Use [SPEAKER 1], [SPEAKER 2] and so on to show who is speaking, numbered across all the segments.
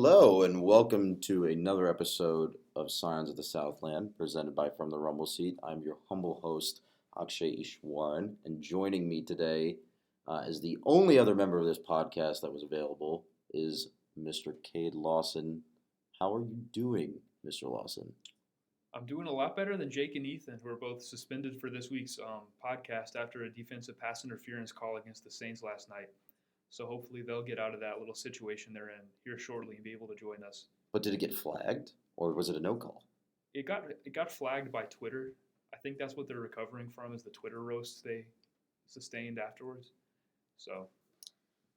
[SPEAKER 1] Hello and welcome to another episode of Scions of the Southland, presented by From the Rumble Seat. I'm your humble host, Akshay Ishwaran, and joining me today as the only other member of this podcast that was available is Mr. Cade Lawson. How are you doing, Mr. Lawson?
[SPEAKER 2] I'm doing a lot better than Jake and Ethan, who are both suspended for this week's podcast after a defensive pass interference call against the Saints last night. So hopefully they'll get out of that little situation they're in here shortly and be able to join us.
[SPEAKER 1] But did it get flagged, or was it a no call?
[SPEAKER 2] It got flagged by Twitter. I think that's what they're recovering from is the Twitter roasts they sustained afterwards. So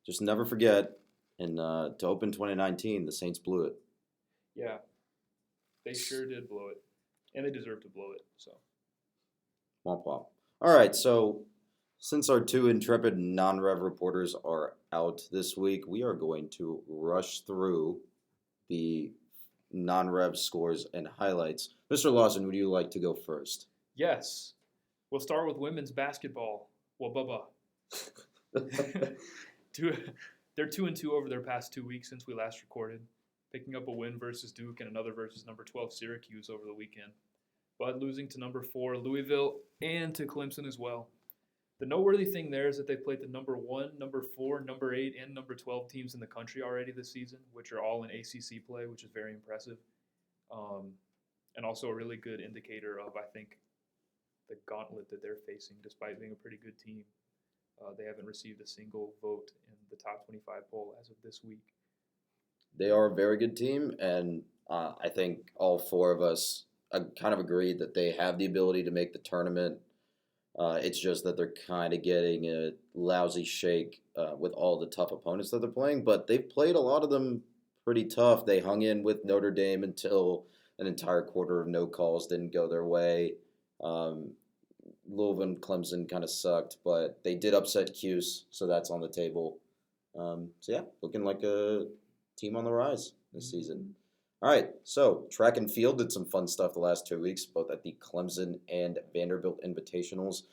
[SPEAKER 1] Just never forget, to open 2019, the Saints blew it.
[SPEAKER 2] yeah, they sure did blow it, and they deserve to blow it. So
[SPEAKER 1] Womp womp. All right, so since our two intrepid non-rev reporters are out this week, we are going to rush through the non-rev scores and highlights. Mr. Lawson, would you like to go first?
[SPEAKER 2] yes, we'll start with women's basketball. Well, Bubba. Two, they're 2-2 over their past 2 weeks since we last recorded, picking up a win versus Duke and another versus number 12 Syracuse over the weekend, but losing to number 4 Louisville and to Clemson as well. The noteworthy thing there is that they played the number 1, number 4, number 8, and number 12 teams in the country already this season, which are all in ACC play, which is very impressive, and also a really good indicator of, I think, the gauntlet that they're facing, despite being a pretty good team. They haven't received a single vote in the top 25 poll as of this week.
[SPEAKER 1] They are a very good team, and I think all four of us kind of agreed that they have the ability to make the tournament. It's just that they're kind of getting a lousy shake with all the tough opponents that they're playing, but they've played a lot of them pretty tough. They hung in with Notre Dame until an entire quarter of no calls didn't go their way. Louisville and Clemson kind of sucked, but they did upset Cuse, so that's on the table. Looking like a team on the rise this season. All right, so track and field did some fun stuff the last 2 weeks, both at the Clemson and Vanderbilt Invitationals.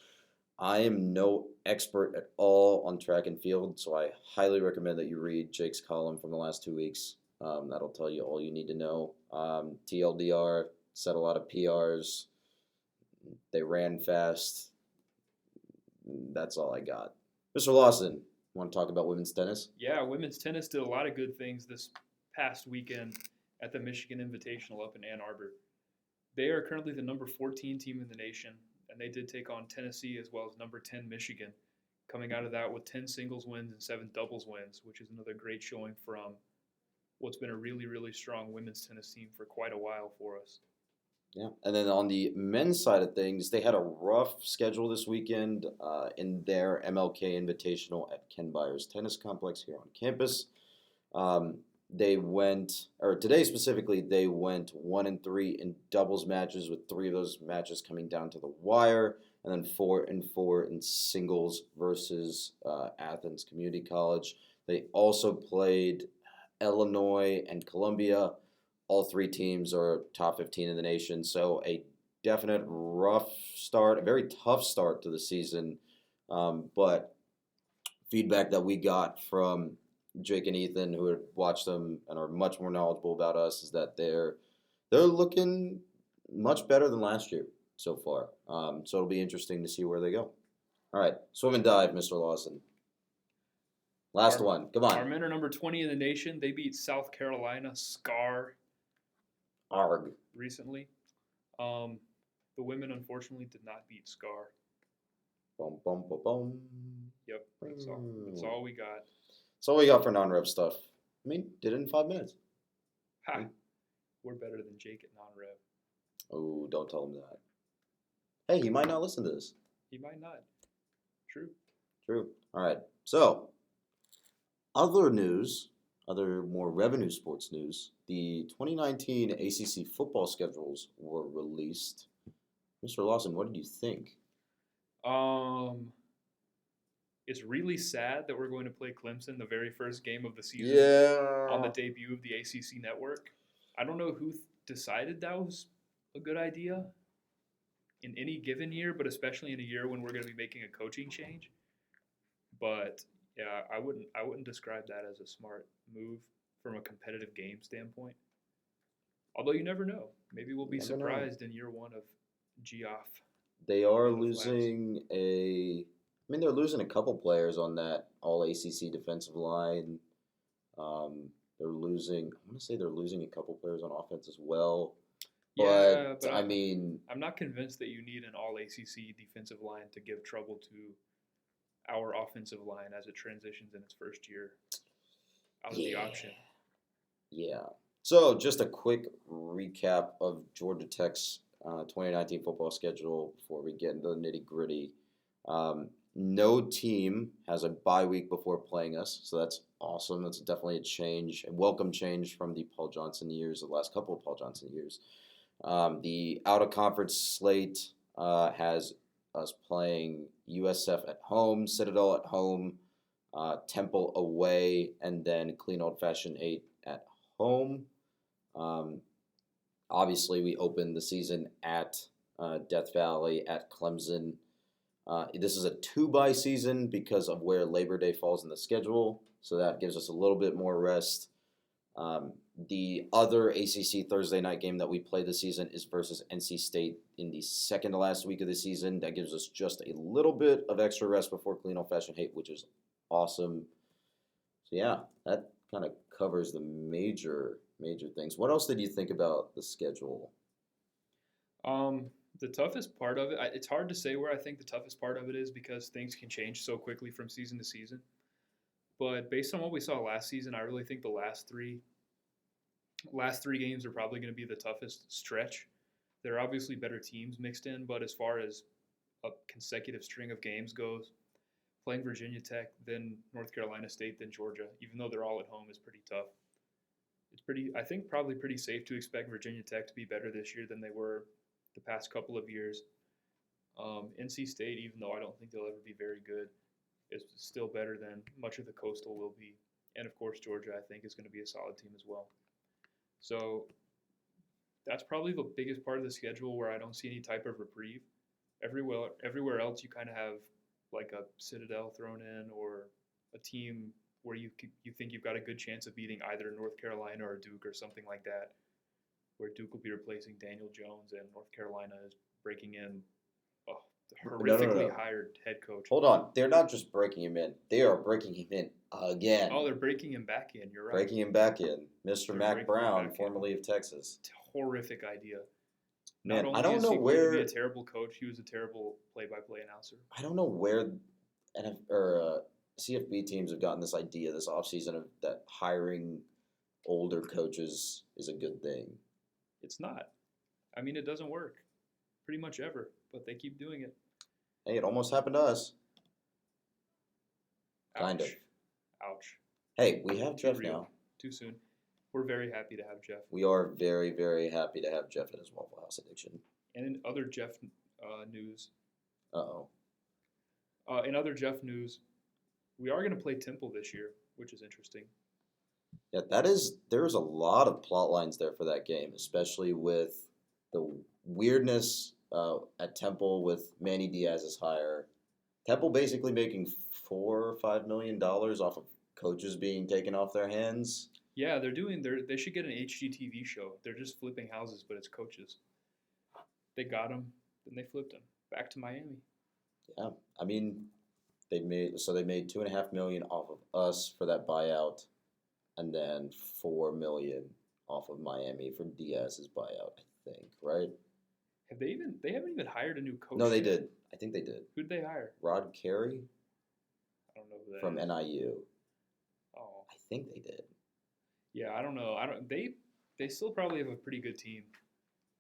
[SPEAKER 1] I am no expert at all on track and field, so I highly recommend that you read Jake's column from the last 2 weeks. That'll tell you all you need to know. TLDR set a lot of PRs. They ran fast. That's all I got. Mr. Lawson, want to talk about women's tennis?
[SPEAKER 2] Yeah, women's tennis did a lot of good things this past weekend at the Michigan Invitational up in Ann Arbor. They are currently the number 14 team in the nation, and they did take on Tennessee as well as number 10 Michigan, coming out of that with 10 singles wins and 7 doubles wins, which is another great showing from what's been a really, really strong women's tennis team for quite a while for us.
[SPEAKER 1] Yeah, and then on the men's side of things, they had a rough schedule this weekend in their MLK Invitational at Ken Byers Tennis Complex here on campus. Today specifically, they went 1-3 in doubles matches, with 3 of those matches coming down to the wire, and then 4-4 in singles versus Athens Community College. They also played Illinois and Columbia. All 3 teams are top 15 in the nation, so a definite rough start, a very tough start to the season. But feedback that we got from Jake and Ethan, who had watched them and are much more knowledgeable about us, is that they're looking much better than last year so far. So it'll be interesting to see where they go. All right, swim and dive, Mr. Lawson. Last one. Come on.
[SPEAKER 2] Our men are number 20 in the nation. They beat South Carolina SCAR
[SPEAKER 1] Arg.
[SPEAKER 2] recently. The women, unfortunately, did not beat SCAR.
[SPEAKER 1] Boom, boom, boom, boom.
[SPEAKER 2] Yep, that's all we got.
[SPEAKER 1] That's all we got for non-rev stuff. I mean, did it in 5 minutes.
[SPEAKER 2] Ha! We're better than Jake at non-rev.
[SPEAKER 1] Oh, don't tell him that. Hey, he might not listen to this.
[SPEAKER 2] He might not. True.
[SPEAKER 1] All right. So, other more revenue sports news. The 2019 ACC football schedules were released. Mr. Lawson, what did you think?
[SPEAKER 2] It's really sad that we're going to play Clemson the very first game of the season on the debut of the ACC network. I don't know who decided that was a good idea in any given year, but especially in a year when we're going to be making a coaching change. But yeah, I wouldn't describe that as a smart move from a competitive game standpoint. Although you never know. Maybe we'll be
[SPEAKER 1] Never know.
[SPEAKER 2] surprised in year one of Geoff.
[SPEAKER 1] They are
[SPEAKER 2] for the
[SPEAKER 1] losing they're losing a couple players on that All ACC defensive line. They're losing. I want to say they're losing a couple players on offense as well.
[SPEAKER 2] Yeah,
[SPEAKER 1] But
[SPEAKER 2] but
[SPEAKER 1] I mean,
[SPEAKER 2] I'm not convinced that you need an All ACC defensive line to give trouble to our offensive line as it transitions in its first year out of the option.
[SPEAKER 1] Yeah. So just a quick recap of Georgia Tech's 2019 football schedule before we get into the nitty gritty. No team has a bye week before playing us, so that's awesome. That's definitely a change, a welcome change from the Paul Johnson years, the last couple of Paul Johnson years. The out-of-conference slate has us playing USF at home, Citadel at home, Temple away, and then Clean Old Fashioned 8 at home. Obviously, we opened the season at Death Valley, at Clemson. This is a 2-bye season because of where Labor Day falls in the schedule, so that gives us a little bit more rest. The other ACC Thursday night game that we play this season is versus NC State in the second to last week of the season. That gives us just a little bit of extra rest before Clean Old Fashioned Hate, which is awesome. So yeah, that kind of covers the major things. What else did you think about the schedule?
[SPEAKER 2] The toughest part of it, it's hard to say where I think the toughest part of it is because things can change so quickly from season to season. But based on what we saw last season, I really think the last three games are probably going to be the toughest stretch. There are obviously better teams mixed in, but as far as a consecutive string of games goes, playing Virginia Tech, then North Carolina State, then Georgia, even though they're all at home, is pretty tough. I think probably pretty safe to expect Virginia Tech to be better this year than they were the past couple of years. NC State, even though I don't think they'll ever be very good, is still better than much of the Coastal will be. And of course, Georgia, I think, is going to be a solid team as well. So that's probably the biggest part of the schedule where I don't see any type of reprieve. Everywhere else, you kind of have like a Citadel thrown in or a team where you think you've got a good chance of beating either North Carolina or Duke or something like that, where Duke will be replacing Daniel Jones and North Carolina is breaking in a horrifically hired head coach.
[SPEAKER 1] Hold on. They're not just breaking him in. They are breaking him in again.
[SPEAKER 2] Oh, they're breaking him back in. You're right.
[SPEAKER 1] Breaking him back in. Mr. Mac Brown, formerly of Texas.
[SPEAKER 2] Horrific idea.
[SPEAKER 1] Man, I don't know where...
[SPEAKER 2] He was a terrible coach. He was a terrible play-by-play announcer.
[SPEAKER 1] I don't know where CFB teams have gotten this idea this offseason of that hiring older coaches is a good thing.
[SPEAKER 2] It's not. I mean, it doesn't work pretty much ever, but they keep doing it.
[SPEAKER 1] Hey, it almost happened to us.
[SPEAKER 2] Ouch.
[SPEAKER 1] Kind of.
[SPEAKER 2] Ouch.
[SPEAKER 1] Hey, we have Jeff now.
[SPEAKER 2] Too soon. We're very happy to have Jeff.
[SPEAKER 1] We are very, very happy to have Jeff in his Waffle House addiction.
[SPEAKER 2] And in other Jeff news.
[SPEAKER 1] Uh-oh.
[SPEAKER 2] In other Jeff news, we are going to play Temple this year, which is interesting.
[SPEAKER 1] Yeah, there's a lot of plot lines there for that game, especially with the weirdness at Temple with Manny Diaz's hire. Temple basically making $4 or $5 million off of coaches being taken off their hands.
[SPEAKER 2] Yeah, they should get an HGTV show. They're just flipping houses, but it's coaches. They got them, then they flipped them back to Miami.
[SPEAKER 1] Yeah, I mean, they made $2.5 million off of us for that buyout, and then $4 million off of Miami for Diaz's buyout. I think, right?
[SPEAKER 2] They haven't even hired a new coach.
[SPEAKER 1] No, they did. I think they did.
[SPEAKER 2] Who'd they hire?
[SPEAKER 1] Rod Carey.
[SPEAKER 2] I don't know who that
[SPEAKER 1] from
[SPEAKER 2] is.
[SPEAKER 1] NIU.
[SPEAKER 2] Oh,
[SPEAKER 1] I think they did.
[SPEAKER 2] Yeah, I don't know. They still probably have a pretty good team.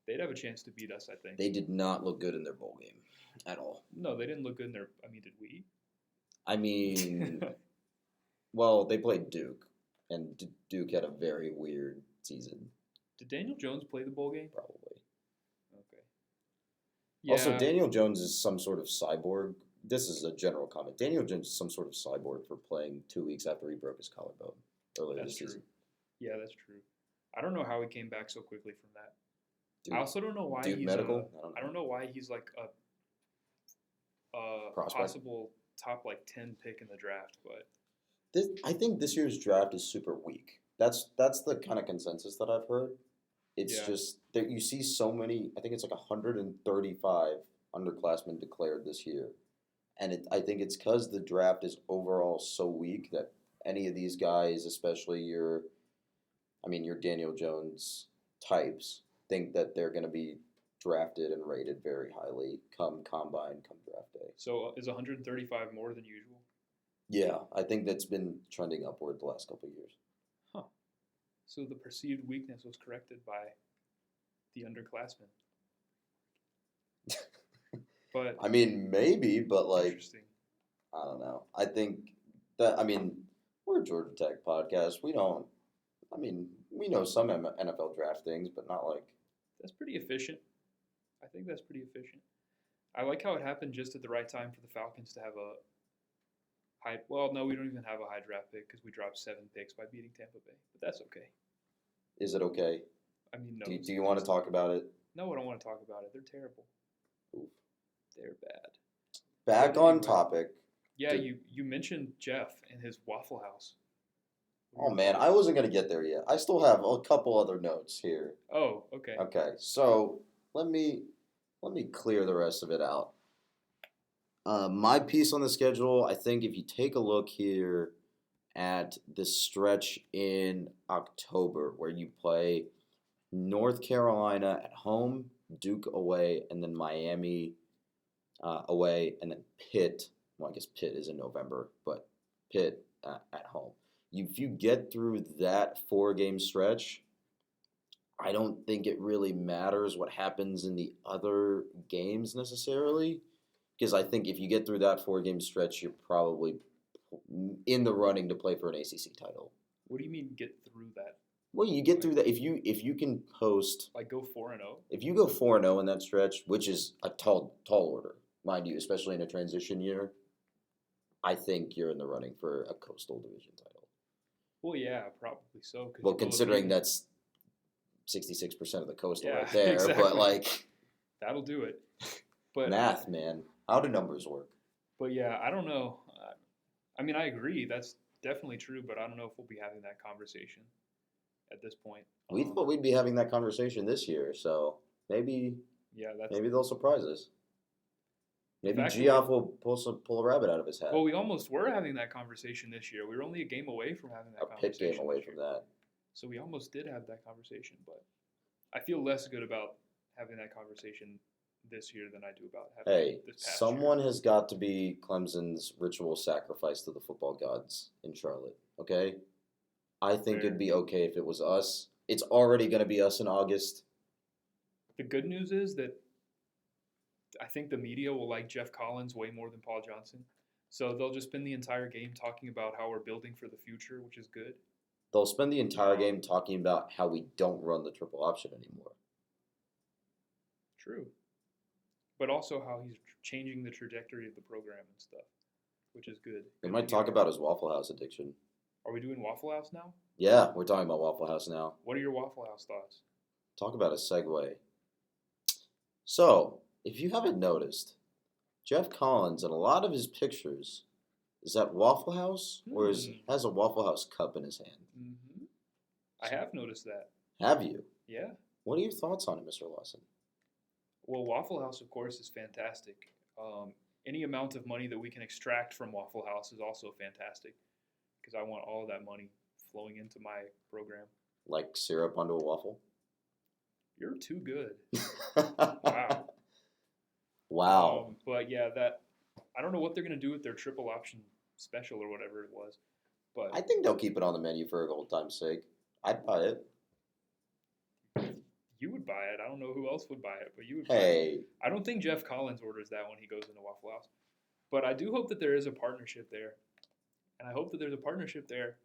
[SPEAKER 2] They'd have a chance to beat us, I think.
[SPEAKER 1] They did not look good in their bowl game at all.
[SPEAKER 2] No, they didn't look good in their. I mean, did we?
[SPEAKER 1] I mean, well, they played Duke, and Duke had a very weird season.
[SPEAKER 2] Did Daniel Jones play the bowl game?
[SPEAKER 1] Probably.
[SPEAKER 2] Okay. Yeah.
[SPEAKER 1] Also, Daniel Jones is some sort of cyborg. This is a general comment. Daniel Jones is some sort of cyborg for playing 2 weeks after he broke his collarbone earlier this season.
[SPEAKER 2] Yeah, that's true. I don't know how he came back so quickly from that.
[SPEAKER 1] Duke,
[SPEAKER 2] I also don't know why
[SPEAKER 1] Duke
[SPEAKER 2] he's
[SPEAKER 1] medical.
[SPEAKER 2] I don't know why he's like a possible top 10 pick in the draft, but
[SPEAKER 1] I think this year's draft is super weak. That's the kind of consensus that I've heard. It's
[SPEAKER 2] Yeah.
[SPEAKER 1] just that you see so many. I think it's like 135 underclassmen declared this year, and I think it's because the draft is overall so weak that any of these guys, especially your Daniel Jones types, think that they're going to be drafted and rated very highly come combine, come draft day.
[SPEAKER 2] So is 135 more than usual?
[SPEAKER 1] Yeah, I think that's been trending upward the last couple of years.
[SPEAKER 2] Huh. So the perceived weakness was corrected by the underclassmen. But
[SPEAKER 1] I mean, maybe, but like,
[SPEAKER 2] interesting.
[SPEAKER 1] I don't know. I think that, we're a Georgia Tech podcast. We don't, we know some NFL draft things, but not like.
[SPEAKER 2] That's pretty efficient. I think that's pretty efficient. I like how it happened just at the right time for the Falcons to have a high. Well, no, we don't even have a high draft pick because we dropped 7 picks by beating Tampa Bay. But that's okay.
[SPEAKER 1] Is it okay?
[SPEAKER 2] I mean, no.
[SPEAKER 1] Do you want to talk about it?
[SPEAKER 2] No, I don't want to talk about it. They're terrible.
[SPEAKER 1] Oof.
[SPEAKER 2] They're bad.
[SPEAKER 1] Back on topic.
[SPEAKER 2] Yeah, you mentioned Jeff and his Waffle House.
[SPEAKER 1] Oh man, I wasn't gonna get there yet. I still have a couple other notes here.
[SPEAKER 2] Oh, okay.
[SPEAKER 1] Okay, so let me clear the rest of it out. My piece on the schedule, I think if you take a look here at the stretch in October where you play North Carolina at home, Duke away, and then Miami away, and then Pitt. Well, I guess Pitt is in November, but Pitt at home. If you get through that 4-game stretch, I don't think it really matters what happens in the other games necessarily, because I think if you get through that 4-game stretch, you're probably in the running to play for an ACC title.
[SPEAKER 2] What do you mean get through that?
[SPEAKER 1] Well, you get through that if you can post
[SPEAKER 2] like go 4-0.
[SPEAKER 1] If you go 4-0 in that stretch, which is a tall order, mind you, especially in a transition year, I think you're in the running for a Coastal Division title.
[SPEAKER 2] Well, yeah, probably so.
[SPEAKER 1] Well, considering that's 66% of the Coastal
[SPEAKER 2] yeah,
[SPEAKER 1] right there,
[SPEAKER 2] exactly.
[SPEAKER 1] But like
[SPEAKER 2] that'll do it. But
[SPEAKER 1] math, man, how do numbers work?
[SPEAKER 2] But yeah, I don't know. I agree. That's definitely true, but I don't know if we'll be having that conversation at this point.
[SPEAKER 1] We thought we'd be having that conversation this year, so maybe they'll surprise us. Maybe Geoff will pull a rabbit out of his hat.
[SPEAKER 2] Well, we almost were having that conversation this year. We were only a game away from having that conversation.
[SPEAKER 1] A Pitt game away from that.
[SPEAKER 2] So we almost did have that conversation, but I feel less good about having that conversation this year than I do about having this past
[SPEAKER 1] someone
[SPEAKER 2] year.
[SPEAKER 1] Has got to be Clemson's ritual sacrifice to the football gods in Charlotte, okay? I think it'd be okay if it was us. It's already going to be us in August.
[SPEAKER 2] The good news is that I think the media will like Jeff Collins way more than Paul Johnson. So they'll just spend the entire game talking about how we're building for the future, which is good.
[SPEAKER 1] They'll spend the entire game talking about how we don't run the triple option anymore.
[SPEAKER 2] True. But also how he's changing the trajectory of the program and stuff, which is good.
[SPEAKER 1] They might talk about his Waffle House addiction.
[SPEAKER 2] Are we doing Waffle House now?
[SPEAKER 1] Yeah, we're talking about Waffle House now.
[SPEAKER 2] What are your Waffle House thoughts?
[SPEAKER 1] Talk about a segue. So, if you haven't noticed, Jeff Collins, in a lot of his pictures, is at Waffle House or has a Waffle House cup in his hand.
[SPEAKER 2] Mm-hmm. I have noticed that.
[SPEAKER 1] Have you?
[SPEAKER 2] Yeah.
[SPEAKER 1] What are your thoughts on it, Mr. Lawson?
[SPEAKER 2] Well, Waffle House, of course, is fantastic. Any amount of money that we can extract from Waffle House is also fantastic because I want all of that money flowing into my program.
[SPEAKER 1] Like syrup onto a waffle?
[SPEAKER 2] You're too good. Wow.
[SPEAKER 1] Wow.
[SPEAKER 2] But yeah, I don't know what they're going to do with their triple option special or whatever it was. But
[SPEAKER 1] I think they'll keep it on the menu for old time's sake. I'd buy it.
[SPEAKER 2] You would buy it. I don't know who else would buy it, but you would
[SPEAKER 1] buy it.
[SPEAKER 2] I don't think Jeff Collins orders that when he goes into Waffle House. But I do hope that there is a partnership there. And I hope that there's a partnership there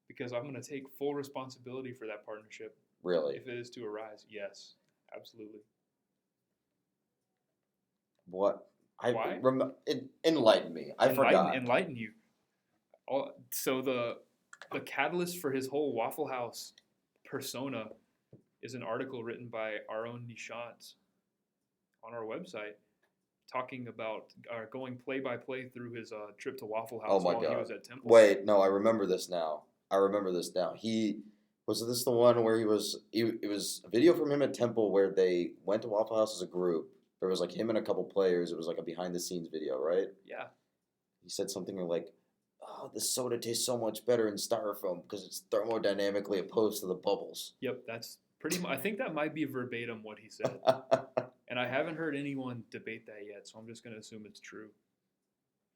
[SPEAKER 2] because I'm going to take full responsibility for that partnership.
[SPEAKER 1] Really?
[SPEAKER 2] If it is to arise. Yes, absolutely.
[SPEAKER 1] What?
[SPEAKER 2] Why?
[SPEAKER 1] Enlighten me. I forgot.
[SPEAKER 2] Enlighten you. So the catalyst for his whole Waffle House persona is an article written by our own Nishant on our website talking about going play-by-play through his trip to Waffle House
[SPEAKER 1] God.
[SPEAKER 2] He was at Temple.
[SPEAKER 1] Wait, no, I remember this now. I remember this now. Was this the one where it was a video from him at Temple where they went to Waffle House as a group. There was like him and a couple players. It was like a behind the scenes video, right?
[SPEAKER 2] Yeah.
[SPEAKER 1] He said something like, "Oh, the soda tastes so much better in styrofoam because it's thermodynamically opposed to the bubbles."
[SPEAKER 2] Yep, that's pretty much. I think that might be verbatim what he said. And I haven't heard anyone debate that yet, so I'm just going to assume it's true.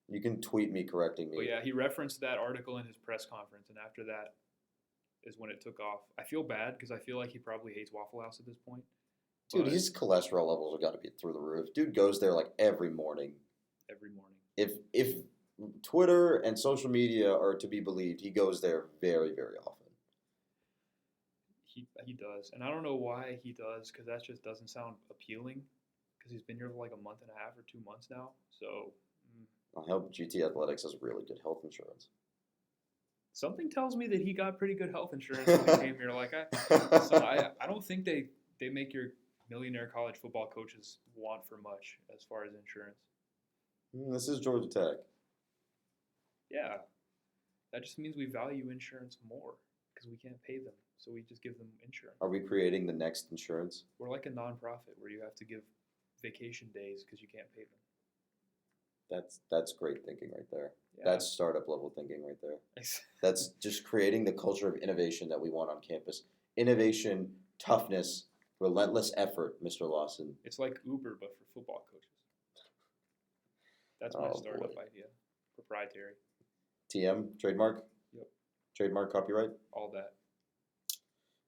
[SPEAKER 1] You can tweet me correcting me.
[SPEAKER 2] But yeah, he referenced that article in his press conference, and after that is when it took off. I feel bad because I feel like he probably hates Waffle House at this point.
[SPEAKER 1] Dude, his cholesterol levels have got to be through the roof. Dude goes there like every morning.
[SPEAKER 2] Every morning.
[SPEAKER 1] If Twitter and social media are to be believed, he goes there very, very often.
[SPEAKER 2] He does, and I don't know why he does, because that just doesn't sound appealing. Because he's been here for like a month and a half or 2 months now, so.
[SPEAKER 1] I hope GT Athletics has really good health insurance.
[SPEAKER 2] Something tells me that he got pretty good health insurance when he came here. I don't think they make your millionaire college football coaches want for much as far as insurance.
[SPEAKER 1] This is Georgia Tech.
[SPEAKER 2] Yeah, that just means we value insurance more because we can't pay them, so we just give them insurance.
[SPEAKER 1] Are we creating the next insurance?
[SPEAKER 2] We're like a nonprofit where you have to give vacation days because you can't pay them.
[SPEAKER 1] That's great thinking right there.
[SPEAKER 2] Yeah.
[SPEAKER 1] That's startup level thinking right there. That's just creating the culture of innovation that we want on campus. Innovation, toughness, relentless effort, Mr. Lawson.
[SPEAKER 2] It's like Uber, but for football coaches. That's my startup idea. Proprietary.
[SPEAKER 1] TM, trademark?
[SPEAKER 2] Yep.
[SPEAKER 1] Trademark, copyright?
[SPEAKER 2] All that.
[SPEAKER 1] Do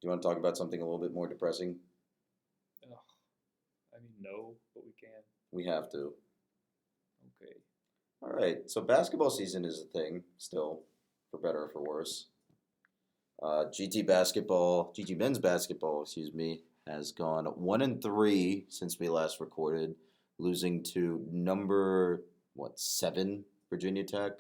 [SPEAKER 1] you want to talk about something a little bit more depressing?
[SPEAKER 2] Ugh. I mean, no, but we can.
[SPEAKER 1] We have to.
[SPEAKER 2] Okay.
[SPEAKER 1] All right. So basketball season is a thing still, for better or for worse. GT men's basketball, has gone 1-3 since we last recorded, losing to number 7 Virginia Tech.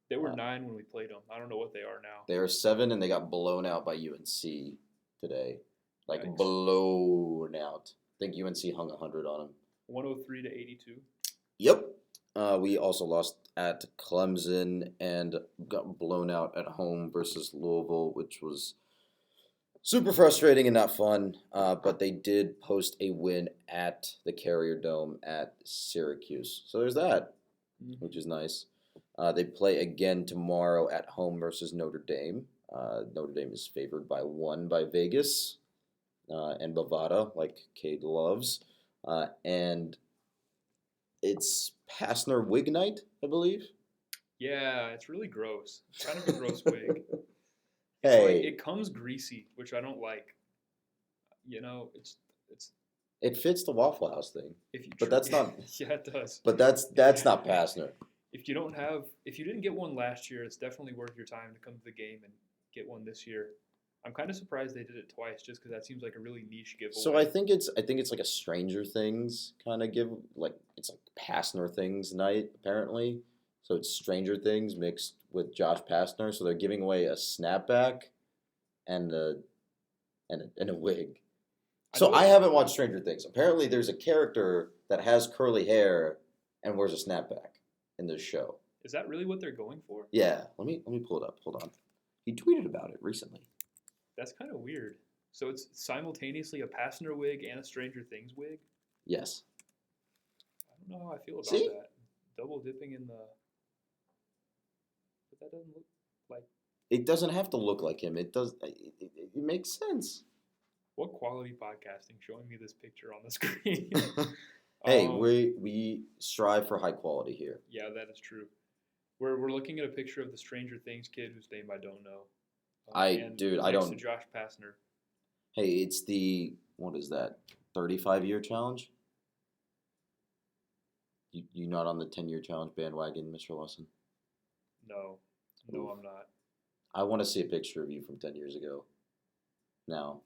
[SPEAKER 2] They were 9 when we played them. I don't know what they are now.
[SPEAKER 1] They are 7, and they got blown out by UNC today. Like,
[SPEAKER 2] Yikes.
[SPEAKER 1] blown out. I think UNC hung 100 on them.
[SPEAKER 2] 103-82.
[SPEAKER 1] Yep. We also lost at Clemson and got blown out at home versus Louisville, which was super frustrating and not fun. But they did post a win at the Carrier Dome at Syracuse. So there's that, which is nice. They play again tomorrow at home versus Notre Dame. Notre Dame is favored by 1 by Vegas and Bovada, like Cade loves. And it's Pastner wig night, I believe.
[SPEAKER 2] Yeah, it's really gross. It's kind of a gross wig.
[SPEAKER 1] Hey,
[SPEAKER 2] it comes greasy, which I don't like. You know,
[SPEAKER 1] it fits the Waffle House thing. But that's not.
[SPEAKER 2] Yeah, it does.
[SPEAKER 1] But that's not Pastner.
[SPEAKER 2] If you didn't get one last year, it's definitely worth your time to come to the game and get one this year. I'm kind of surprised they did it twice, just because that seems like a really niche giveaway.
[SPEAKER 1] So I think it's like a Stranger Things kind of it's like Pastner Things night apparently. So it's Stranger Things mixed with Josh Pastner. So they're giving away a snapback and a wig. So I haven't watched Stranger Things. Apparently there's a character that has curly hair and wears a snapback in this show.
[SPEAKER 2] Is that really what they're going for?
[SPEAKER 1] Yeah. Let me pull it up. Hold on. He tweeted about it recently.
[SPEAKER 2] That's kind of weird. So it's simultaneously a Pastner wig and a Stranger Things wig?
[SPEAKER 1] Yes.
[SPEAKER 2] I don't know how I feel about
[SPEAKER 1] See?
[SPEAKER 2] that. Double dipping in the... But that doesn't look like...
[SPEAKER 1] It doesn't have to look like him. It does. It makes sense.
[SPEAKER 2] What quality podcasting showing me this picture on the screen?
[SPEAKER 1] Hey, we strive for high quality here.
[SPEAKER 2] Yeah, that is true. We're looking at a picture of the Stranger Things kid whose name I don't know.
[SPEAKER 1] I don't.
[SPEAKER 2] To Josh Pastner.
[SPEAKER 1] Hey, it's the, what is that, 35-year challenge? You not on the 10-year challenge bandwagon, Mr. Lawson?
[SPEAKER 2] No, I'm not.
[SPEAKER 1] I want to see a picture of you from 10 years ago. Now.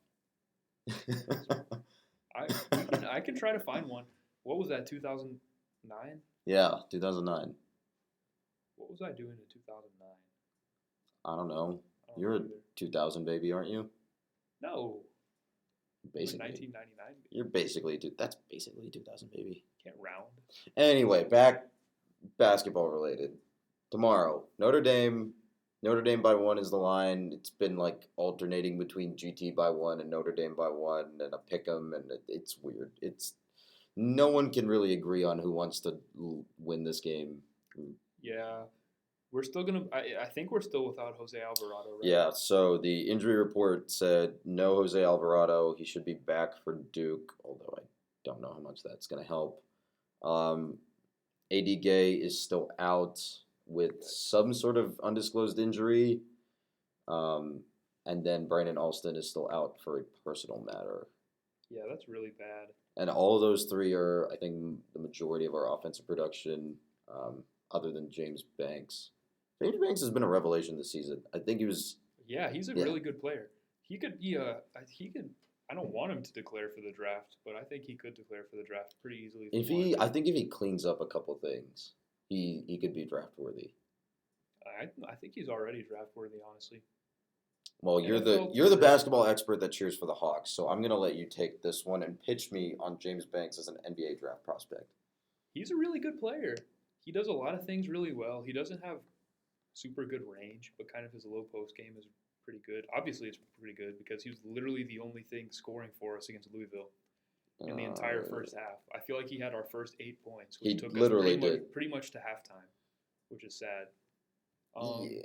[SPEAKER 2] I can try to find one. What was that, 2009?
[SPEAKER 1] Yeah, 2009.
[SPEAKER 2] What was I doing in 2009?
[SPEAKER 1] I don't know. You're a 2000 baby, aren't you?
[SPEAKER 2] No.
[SPEAKER 1] Basically.
[SPEAKER 2] 1999.
[SPEAKER 1] You're basically, that's basically 2000 baby.
[SPEAKER 2] Can't round.
[SPEAKER 1] Anyway, back basketball related. Tomorrow, Notre Dame Notre Dame by 1 is the line. It's been like alternating between GT by 1 and Notre Dame by 1 and a pick 'em, and it's weird. It's no one can really agree on who wants to win this game.
[SPEAKER 2] Yeah, we're still gonna. I think we're still without Jose Alvarado, right?
[SPEAKER 1] Yeah, so the injury report said no Jose Alvarado. He should be back for Duke, although I don't know how much that's going to help. AD Gay is still out with some sort of undisclosed injury. And then Brandon Alston is still out for a personal matter.
[SPEAKER 2] Yeah, that's really bad.
[SPEAKER 1] And all of those three are, I think, the majority of our offensive production, other than James Banks. James Banks has been a revelation this season. I think he was.
[SPEAKER 2] Yeah, he's a really good player. He could be a. He could. I don't want him to declare for the draft, but I think he could declare for the draft pretty easily.
[SPEAKER 1] I think if he cleans up a couple things, he could be draft worthy.
[SPEAKER 2] I think he's already draft worthy, honestly.
[SPEAKER 1] Well, you're the basketball expert that cheers for the Hawks, so I'm gonna let you take this one and pitch me on James Banks as an NBA draft prospect.
[SPEAKER 2] He's a really good player. He does a lot of things really well. He doesn't have super good range, but kind of his low post game is pretty good. Obviously, it's pretty good because he was literally the only thing scoring for us against Louisville in the entire first half. I feel like he had our first 8 points, which took us pretty much to halftime, which is sad.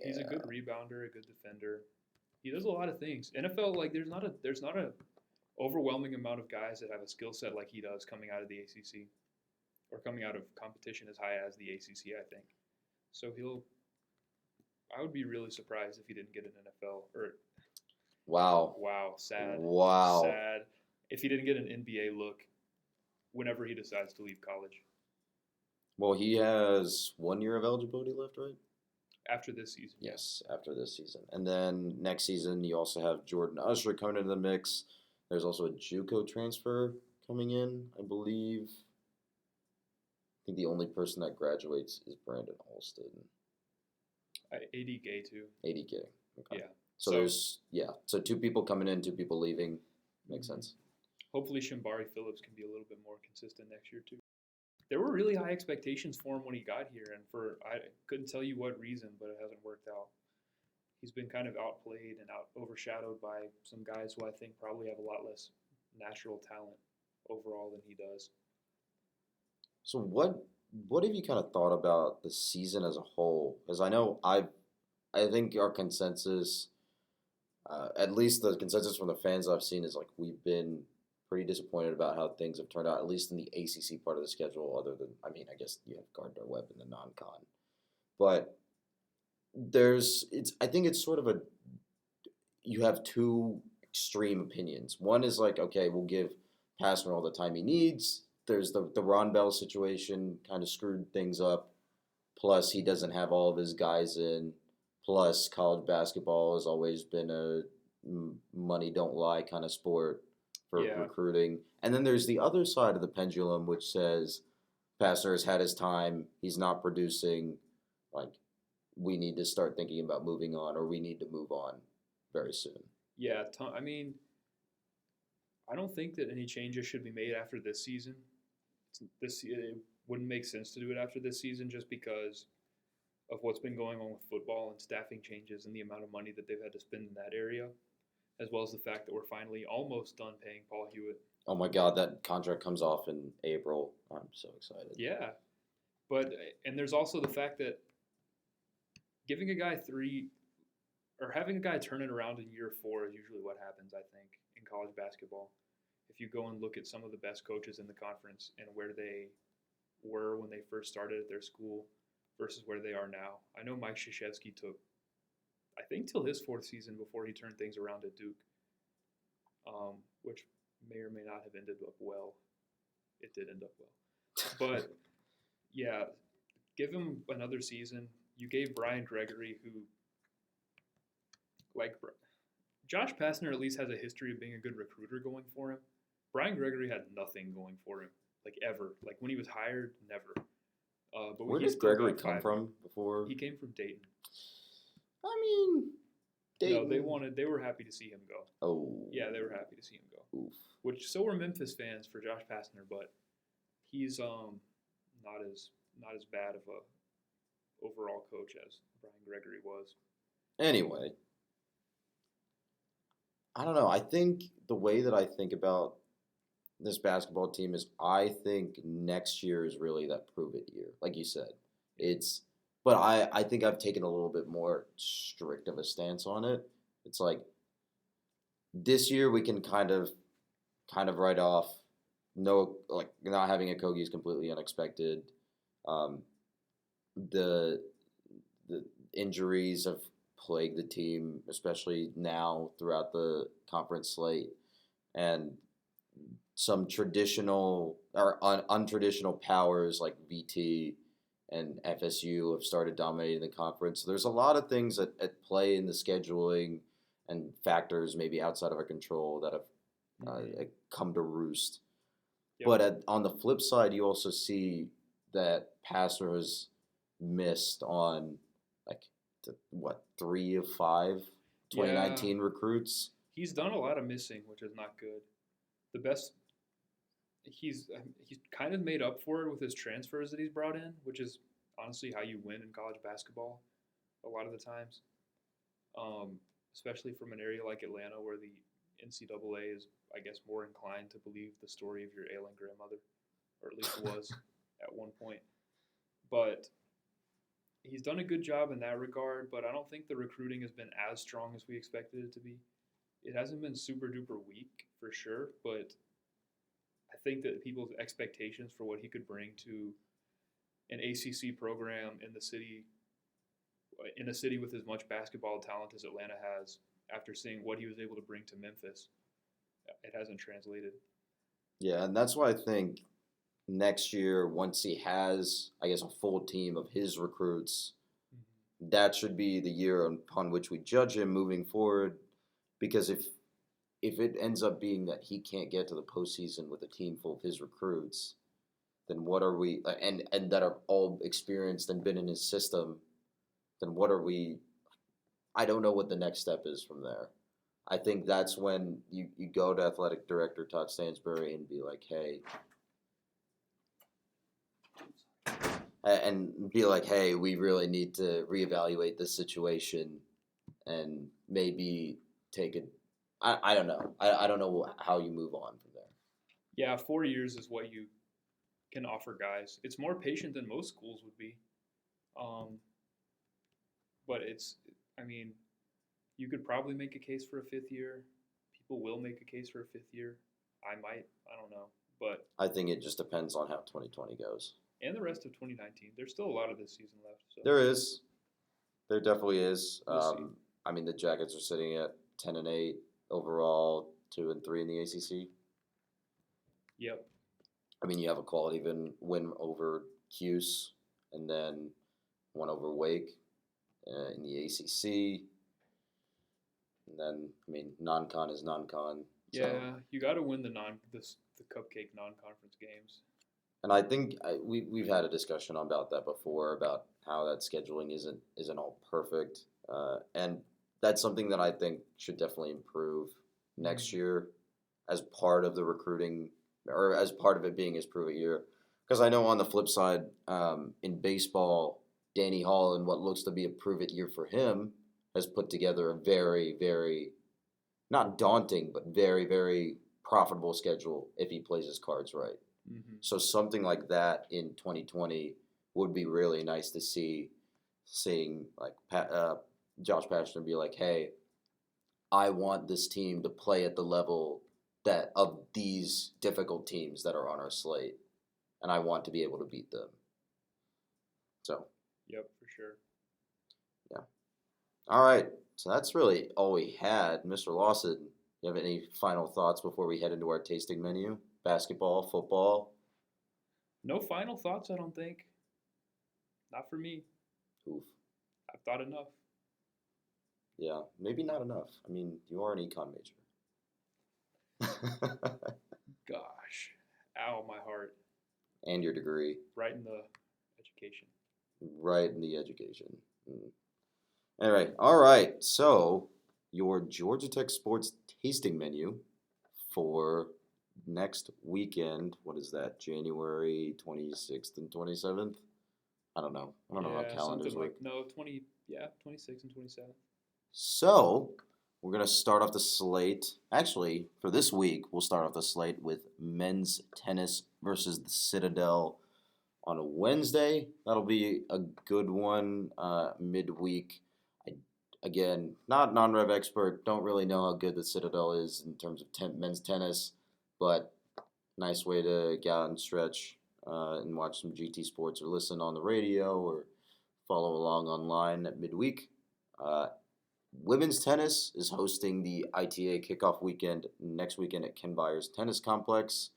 [SPEAKER 2] He's a good rebounder, a good defender. He does a lot of things. NFL, like there's not a overwhelming amount of guys that have a skill set like he does coming out of the ACC or coming out of competition as high as the ACC, I think. So I would be really surprised if he didn't get an NFL or.
[SPEAKER 1] Wow.
[SPEAKER 2] Sad.
[SPEAKER 1] Wow.
[SPEAKER 2] Sad. If he didn't get an NBA look whenever he decides to leave college.
[SPEAKER 1] Well, he has 1 year of eligibility left, right?
[SPEAKER 2] After this season.
[SPEAKER 1] Yes, after this season. And then next season, you also have Jordan Usher coming into the mix. There's also a JUCO transfer coming in, I believe. I think the only person that graduates is Brandon Alston.
[SPEAKER 2] AD Gay, too.
[SPEAKER 1] AD Gay. Okay.
[SPEAKER 2] Yeah.
[SPEAKER 1] So 2 people coming in, 2 people leaving. Makes sense.
[SPEAKER 2] Hopefully Shambari Phillips can be a little bit more consistent next year, too. There were really high expectations for him when he got here, and I couldn't tell you what reason, but it hasn't worked out. He's been kind of outplayed and overshadowed by some guys who I think probably have a lot less natural talent overall than he does.
[SPEAKER 1] So what have you kind of thought about the season as a whole? Because I know I think our consensus, at least the consensus from the fans I've seen, is like we've been pretty disappointed about how things have turned out, at least in the ACC part of the schedule, other than, I mean, I guess you have Gardner-Webb in the non-con. But I think it's sort of you have 2 extreme opinions. One is like, okay, we'll give Pastner all the time he needs. There's the Ron Bell situation kind of screwed things up. Plus, he doesn't have all of his guys in. Plus, college basketball has always been a money don't lie kind of sport for recruiting. And then there's the other side of the pendulum, which says Pastner has had his time. He's not producing. Like, we need to start thinking about moving on, or we need to move on very soon.
[SPEAKER 2] Yeah, I mean, I don't think that any changes should be made after this season. It wouldn't make sense to do it after this season just because of what's been going on with football and staffing changes and the amount of money that they've had to spend in that area, as well as the fact that we're finally almost done paying Paul Hewitt.
[SPEAKER 1] Oh my God, that contract comes off in April. I'm so excited.
[SPEAKER 2] Yeah, and there's also the fact that giving a guy 3 or having a guy turn it around in year 4 is usually what happens, I think, in college basketball. If you go and look at some of the best coaches in the conference and where they were when they first started at their school versus where they are now. I know Mike Krzyzewski took, I think, till his 4th season before he turned things around at Duke, which may or may not have ended up well. It did end up well. But, yeah, give him another season. You gave Brian Gregory, who, like, Josh Pastner at least has a history of being a good recruiter going for him. Brian Gregory had nothing going for him, like, ever. Like, when he was hired, never. But
[SPEAKER 1] where did Gregory come from before?
[SPEAKER 2] He came from Dayton.
[SPEAKER 1] I mean, Dayton.
[SPEAKER 2] No, they were happy to see him go.
[SPEAKER 1] Oh.
[SPEAKER 2] Yeah, they were happy to see him go.
[SPEAKER 1] Oof.
[SPEAKER 2] Which, so were Memphis fans for Josh Pastner, but he's not as bad of a overall coach as Brian Gregory was.
[SPEAKER 1] Anyway, I don't know. I think the way that I think about this basketball team is I think next year is really that prove it year. Like you said, it's, but I think I've taken a little bit more strict of a stance on it. It's like this year we can kind of write off no, like not having a Kogi is completely unexpected. Um, the the injuries have plagued the team, especially now throughout the conference slate, and some traditional or untraditional powers like VT and FSU have started dominating the conference. So there's a lot of things at play in the scheduling and factors maybe outside of our control that have come to roost.
[SPEAKER 2] Yep.
[SPEAKER 1] But on the flip side, you also see that Pastner has missed on like what 3 of 5 2019 recruits.
[SPEAKER 2] He's done a lot of missing, which is not good. The best he's kind of made up for it with his transfers that he's brought in, which is honestly how you win in college basketball a lot of the times. Especially from an area like Atlanta where the NCAA is, I guess, more inclined to believe the story of your ailing grandmother, or at least it was at one point. But he's done a good job in that regard, but I don't think the recruiting has been as strong as we expected it to be. It hasn't been super duper weak for sure, but I think that people's expectations for what he could bring to an ACC program in a city with as much basketball talent as Atlanta has, after seeing what he was able to bring to Memphis, it hasn't translated.
[SPEAKER 1] Yeah, and that's why I think next year, once he has, I guess, a full team of his recruits, that should be the year upon which we judge him moving forward. Because if it ends up being that he can't get to the postseason with a team full of his recruits, then what are we and that are all experienced and been in his system, then what are we? I don't know what the next step is from there. I think that's when you go to athletic director Todd Stansbury and be like, hey, we really need to reevaluate this situation and maybe take it. I don't know. I don't know how you move on from there.
[SPEAKER 2] Yeah, 4 years is what you can offer guys. It's more patient than most schools would be. But you could probably make a case for a 5th year. People will make a case for a 5th year. I might. I don't know. But
[SPEAKER 1] I think it just depends on how 2020 goes.
[SPEAKER 2] And the rest of 2019. There's still a lot of this season left. So.
[SPEAKER 1] There is. There definitely is.
[SPEAKER 2] We'll
[SPEAKER 1] the Jackets are sitting at 10-8 overall, 2-3 in the ACC.
[SPEAKER 2] Yep.
[SPEAKER 1] You have a quality win over Cuse, and then one over Wake in the ACC. And then, non-con is non-con.
[SPEAKER 2] Yeah, so. You got to win the cupcake non-conference games.
[SPEAKER 1] And I think we've had a discussion about that before, about how that scheduling isn't all perfect, and that's something that I think should definitely improve next year as part of the recruiting, or as part of it being his prove it year. Because I know on the flip side, in baseball, Danny Hall, in what looks to be a prove it year for him, has put together a very, very, not daunting, but very, very profitable schedule if he plays his cards right.
[SPEAKER 2] Mm-hmm.
[SPEAKER 1] So something like that in 2020 would be really nice to seeing like Josh Pastner be like, hey, I want this team to play at the level that of these difficult teams that are on our slate, and I want to be able to beat them. So.
[SPEAKER 2] Yep, for sure.
[SPEAKER 1] Yeah. All right. So that's really all we had. Mr. Lawson, you have any final thoughts before we head into our tasting menu? Basketball, football?
[SPEAKER 2] No final thoughts, I don't think. Not for me.
[SPEAKER 1] Oof.
[SPEAKER 2] I've thought enough.
[SPEAKER 1] Yeah, maybe not enough. You are an econ major.
[SPEAKER 2] Gosh. Ow, my heart.
[SPEAKER 1] And your degree.
[SPEAKER 2] Right in the education.
[SPEAKER 1] Right in the education. Anyway, all right. So, your Georgia Tech sports tasting menu for next weekend. What is that? January 26th and 27th? I don't know. I don't know how calendars work.
[SPEAKER 2] 26th and 27th.
[SPEAKER 1] So, we're going to start off the slate. Actually, for this week, we'll start off the slate with men's tennis versus the Citadel on a Wednesday. That'll be a good one midweek. Again, not non-rev expert. Don't really know how good the Citadel is in terms of men's tennis, but nice way to get out and stretch and watch some GT sports or listen on the radio or follow along online at midweek. Women's tennis is hosting the ITA kickoff weekend next weekend at Ken Byers Tennis Complex.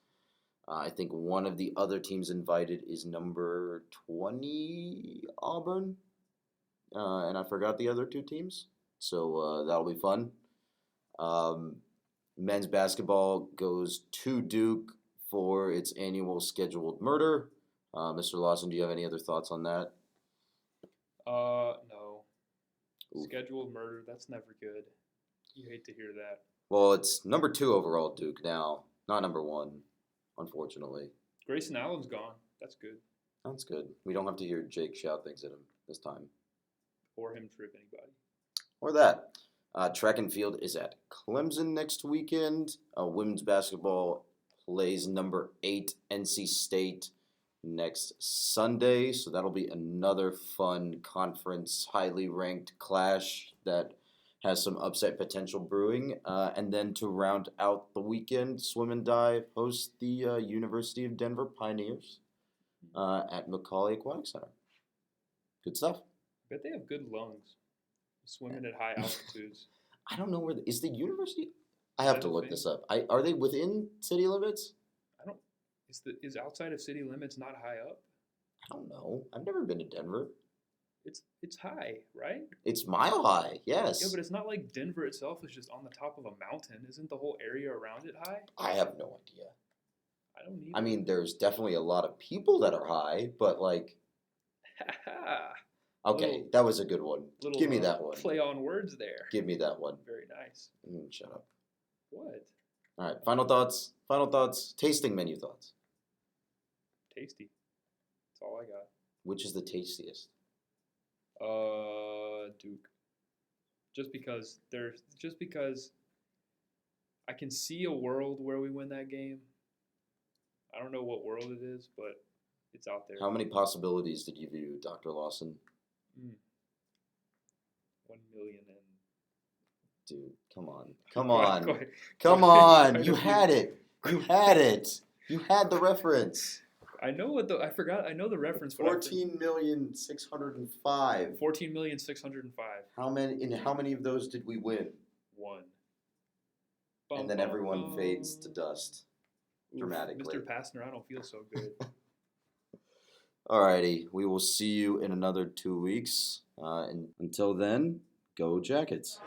[SPEAKER 1] I think one of the other teams invited is number 20 Auburn, and I forgot the other two teams, so that'll be fun. Men's basketball goes to Duke for its annual scheduled murder. Mr. Lawson, do you have any other thoughts on that?
[SPEAKER 2] No.
[SPEAKER 1] Ooh.
[SPEAKER 2] Scheduled murder, that's never good. You hate to hear that.
[SPEAKER 1] Well, it's number 2 overall Duke now, not number 1, unfortunately.
[SPEAKER 2] Grayson Allen's gone. That's good.
[SPEAKER 1] That's good. We don't have to hear Jake shout things at him this time.
[SPEAKER 2] Or him trip anybody.
[SPEAKER 1] Or that. Track and field is at Clemson next weekend. Women's basketball plays number 8 NC State next Sunday, so that'll be another fun conference, highly ranked clash that has some upset potential brewing. And then to round out the weekend, Swim and Dive hosts the University of Denver Pioneers at Macaulay Aquatic Center. Good stuff.
[SPEAKER 2] I bet they have good lungs. Swimming at high altitudes.
[SPEAKER 1] I don't know where is the university. I have to look this up. Are they within city limits?
[SPEAKER 2] I don't. Is outside of city limits not high up?
[SPEAKER 1] I don't know. I've never been to Denver.
[SPEAKER 2] It's high, right?
[SPEAKER 1] It's mile high, yes.
[SPEAKER 2] Yeah, but it's not like Denver itself is just on the top of a mountain. Isn't the whole area around it high?
[SPEAKER 1] I have no idea.
[SPEAKER 2] I don't need.
[SPEAKER 1] I mean, there's definitely a lot of people that are high, but like. Okay, that was a good one. Give me that one.
[SPEAKER 2] Play on words there.
[SPEAKER 1] Give me that one.
[SPEAKER 2] Very nice.
[SPEAKER 1] Shut up.
[SPEAKER 2] What?
[SPEAKER 1] All right, final thoughts. Final thoughts. Tasting menu thoughts.
[SPEAKER 2] Tasty. That's all I got.
[SPEAKER 1] Which is the tastiest?
[SPEAKER 2] Duke. Just because I can see a world where we win that game. I don't know what world it is, but it's out there.
[SPEAKER 1] How many possibilities did you view, Dr. Lawson?
[SPEAKER 2] 1 million and...
[SPEAKER 1] Dude, come on. Come on.
[SPEAKER 2] Go ahead.
[SPEAKER 1] Come on. You had it. You had it. You had the reference.
[SPEAKER 2] I know I forgot. I know the reference.
[SPEAKER 1] 14,605,000.
[SPEAKER 2] 14,605,000.
[SPEAKER 1] How many of those did we win?
[SPEAKER 2] 1.
[SPEAKER 1] And then everyone fades to dust dramatically.
[SPEAKER 2] Mr. Pastner, I don't feel so good.
[SPEAKER 1] Alrighty, we will see you in another 2 weeks. And until then, go Jackets.